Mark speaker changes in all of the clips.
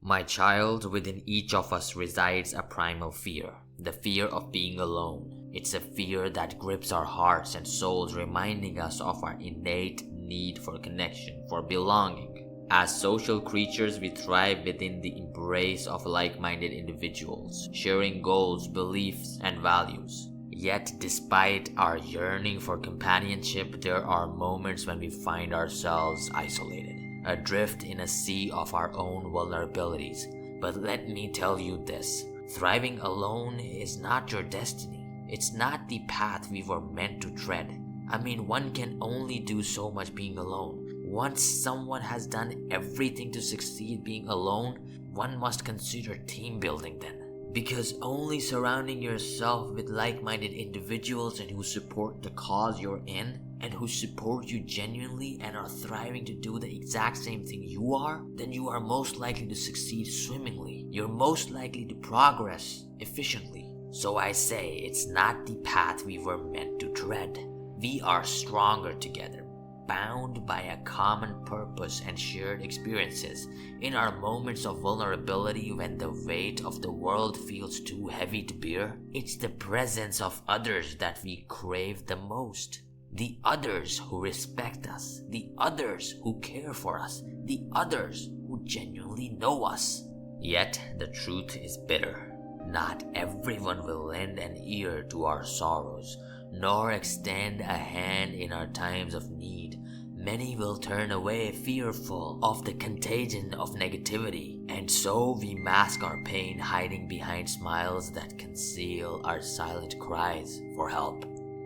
Speaker 1: My child, within each of us resides a primal fear, the fear of being alone. It's a fear that grips our hearts and souls, reminding us of our innate need for connection, for belonging. As social creatures, we thrive within the embrace of like-minded individuals, sharing goals, beliefs, and values. Yet, despite our yearning for companionship, there are moments when we find ourselves isolated, adrift in a sea of our own vulnerabilities. But let me tell you this, thriving alone is not your destiny. It's not the path we were meant to tread. I mean, one can only do so much being alone. Once someone has done everything to succeed being alone, one must consider team building then. Because only surrounding yourself with like-minded individuals and who support the cause you're in, and who support you genuinely and are thriving to do the exact same thing you are, then you are most likely to succeed swimmingly. You're most likely to progress efficiently. So I say, it's not the path we were meant to tread. We are stronger together, bound by a common purpose and shared experiences. In our moments of vulnerability, when the weight of the world feels too heavy to bear, it's the presence of others that we crave the most. The others who respect us, the others who care for us, the others who genuinely know us. Yet the truth is bitter. Not everyone will lend an ear to our sorrows, nor extend a hand in our times of need. Many will turn away fearful of the contagion of negativity, and so we mask our pain, hiding behind smiles that conceal our silent cries for help.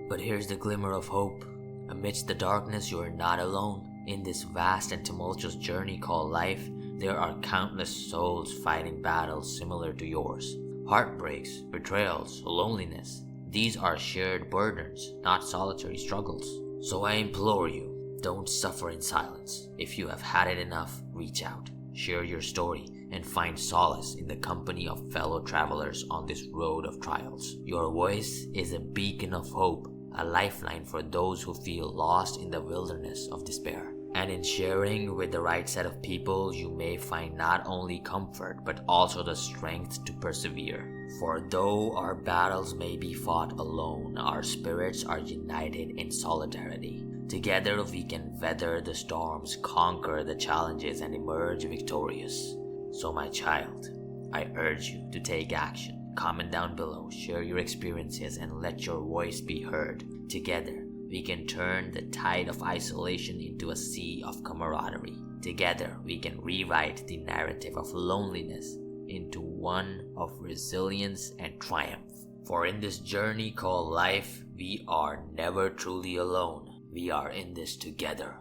Speaker 1: But here's the glimmer of hope. Amidst the darkness, you are not alone. In this vast and tumultuous journey called life, there are countless souls fighting battles similar to yours. Heartbreaks, betrayals, loneliness. These are shared burdens, not solitary struggles. So I implore you, don't suffer in silence. If you have had it enough, reach out, share your story, and find solace in the company of fellow travelers on this road of trials. Your voice is a beacon of hope, a lifeline for those who feel lost in the wilderness of despair. And in sharing with the right set of people, you may find not only comfort, but also the strength to persevere. For though our battles may be fought alone, our spirits are united in solidarity. Together we can weather the storms, conquer the challenges, and emerge victorious. So my child, I urge you to take action. Comment down below, share your experiences, and let your voice be heard. Together, we can turn the tide of isolation into a sea of camaraderie. Together, we can rewrite the narrative of loneliness into one of resilience and triumph. For in this journey called life, we are never truly alone. We are in this together,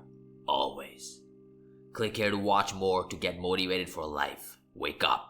Speaker 1: always. Click here to watch more to get motivated for life. Wake up.